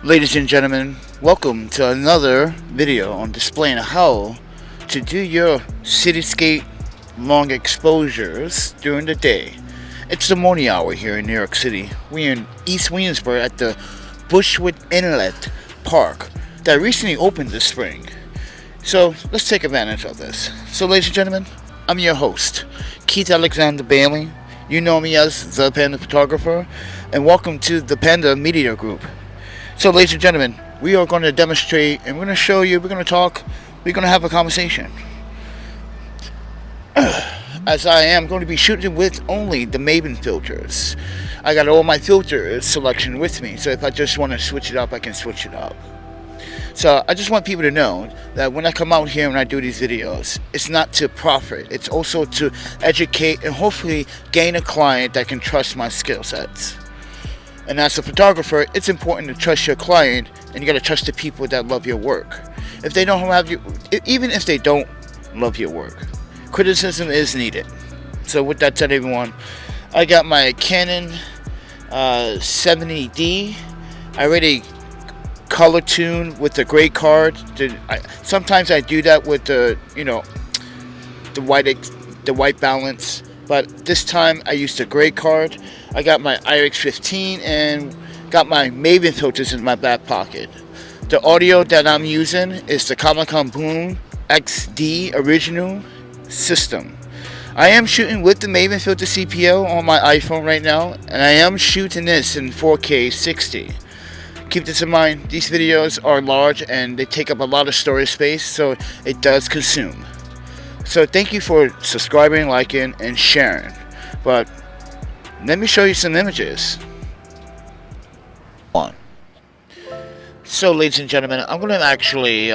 Ladies and gentlemen, welcome to another video on displaying how to do your cityscape long exposures during the day. It's the morning hour here in New York City. We're in East Williamsburg at the Bushwick Inlet Park that recently opened this spring. So let's take advantage of this. So ladies and gentlemen, I'm your host, Keith Alexander Bailey. You know me as The Panda Photographer, and welcome to the Panda Media Group. So ladies and gentlemen, we are going to demonstrate and we're going to show you, we're going to talk, we're going to have a conversation. As I am going to be shooting with only the Maven filters. I got all my filter selection with me, so if I just want to switch it up, I can switch it up. So I just want people to know that when I come out here and I do these videos, it's not to profit, it's also to educate and hopefully gain a client that can trust my skill sets. And as a photographer, it's important to trust your client, and you got to trust the people that love your work. If they don't have you, even if they don't love your work, criticism is needed. So with that said, everyone, I got my Canon 70D. I already color tune with the gray card. Sometimes I do that with the white balance. But this time I used a gray card. I got my IRX15 and got my Maven filters in my back pocket. The audio that I'm using is the Comic-Con Boom XD original system. I am shooting with the Maven filter CPL on my iPhone right now, and I am shooting this in 4K 60. Keep this in mind, these videos are large and they take up a lot of storage space, so it does consume. So thank you for subscribing, liking, and sharing. But let me show you some images. So ladies and gentlemen, I'm going to actually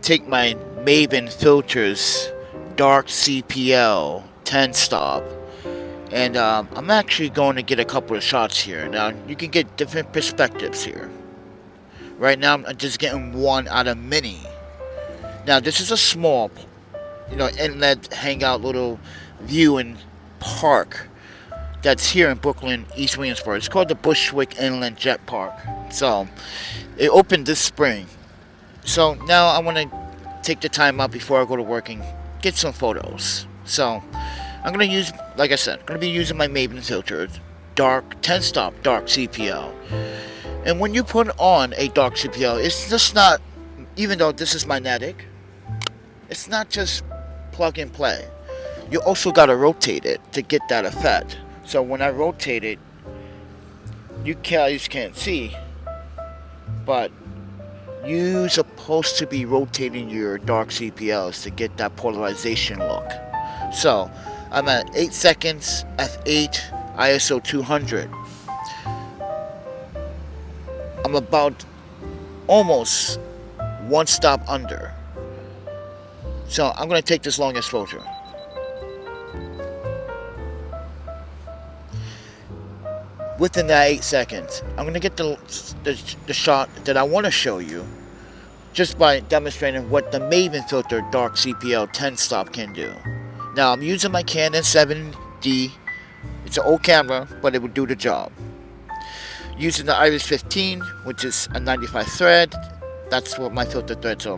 take my Maven filters dark CPL 10 stop, and I'm actually going to get a couple of shots here. Now you can get different perspectives here. Right now I'm just getting one out of many. Now this is a small inlet hangout little viewing park that's here in Brooklyn, East Williamsburg. It's called the Bushwick Inlet Jet Park. So it opened this spring. So now I want to take the time out before I go to work and get some photos. So I'm going to use, like I said, I'm going to be using my Maven filter, dark 10 stop dark CPL. And when you put on a dark CPL, it's just not, even though this is magnetic, it's not just plug and play. You also got to rotate it to get that effect. So when I rotate it, you guys can't see, but you're supposed to be rotating your dark CPLs to get that polarization look. So I'm at 8 seconds, f8, ISO 200. I'm about almost one stop under. So I'm going to take this longest photo. Within that 8 seconds, I'm going to get the shot that I want to show you just by demonstrating what the Maven filter dark CPL 10 stop can do. Now I'm using my Canon 70D. It's an old camera, but it would do the job. Using the IRX15, which is a 95 thread. That's what my filter threads are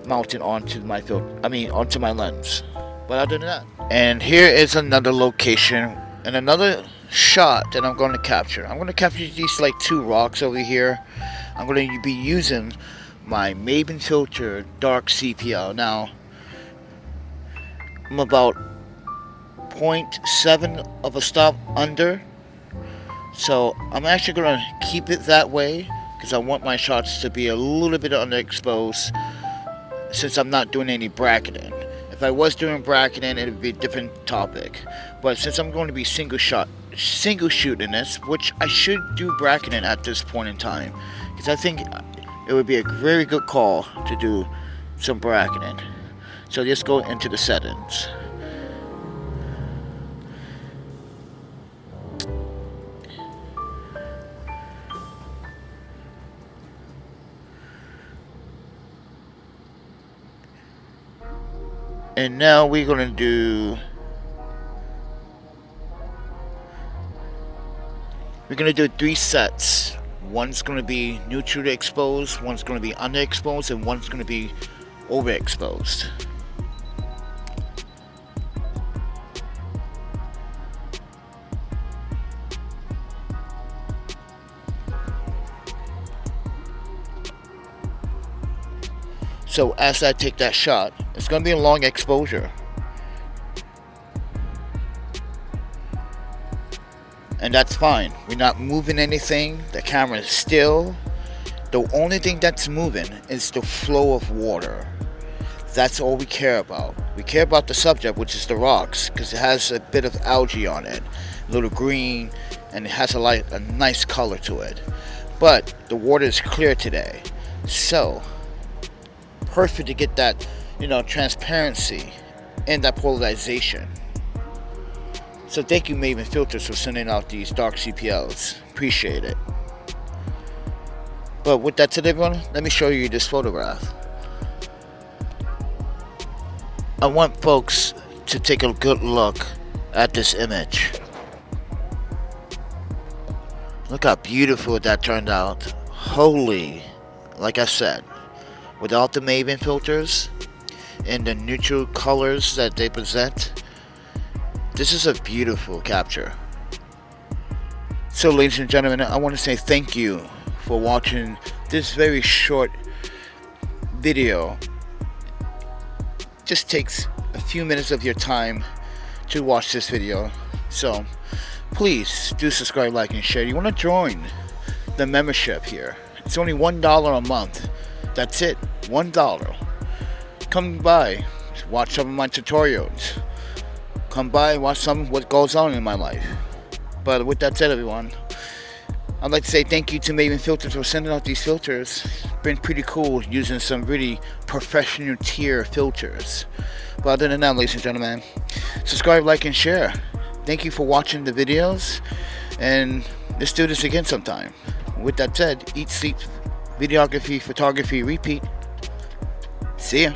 mounted onto my onto my lens. But other than that, and here is another location and another shot that I'm going to capture. I'm going to capture these like two rocks over here. I'm going to be using my Maven filter dark CPL. Now I'm about 0.7 of a stop under, so I'm actually going to keep it that way because I want my shots to be a little bit underexposed since I'm not doing any bracketing. If I was doing bracketing, it would be a different topic. But since I'm going to be single shooting this, which I should do bracketing at this point in time, because I think it would be a very good call to do some bracketing. So let's go into the settings. And now we're going to do three sets. One's going to be neutral to exposed, one's going to be underexposed, and one's going to be overexposed. So as I take that shot, it's going to be a long exposure. And that's fine. We're not moving anything. The camera is still. The only thing that's moving is the flow of water. That's all we care about. We care about the subject, which is the rocks, because it has a bit of algae on it, a little green, and it has a nice color to it. But the water is clear today, so perfect to get that, transparency and that polarization. So thank you, Maven Filters, for sending out these dark CPLs. Appreciate it. But with that said, everyone, let me show you this photograph. I want folks to take a good look at this image. Look how beautiful that turned out. Holy, like I said, without the Maven filters and the neutral colors that they present, this is a beautiful capture. So ladies and gentlemen, I want to say thank you for watching this very short video. Just takes a few minutes of your time to watch this video. So please do subscribe, like, and share. You want to join the membership here. It's only $1 a month. That's it, $1. Come by, watch some of my tutorials. Come by and watch some of what goes on in my life. But with that said, everyone, I'd like to say thank you to Maven Filters for sending out these filters. It's been pretty cool using some really professional tier filters. But other than that, ladies and gentlemen, subscribe, like, and share. Thank you for watching the videos, and let's do this again sometime. With that said, eat, sleep, videography, photography, repeat. See ya.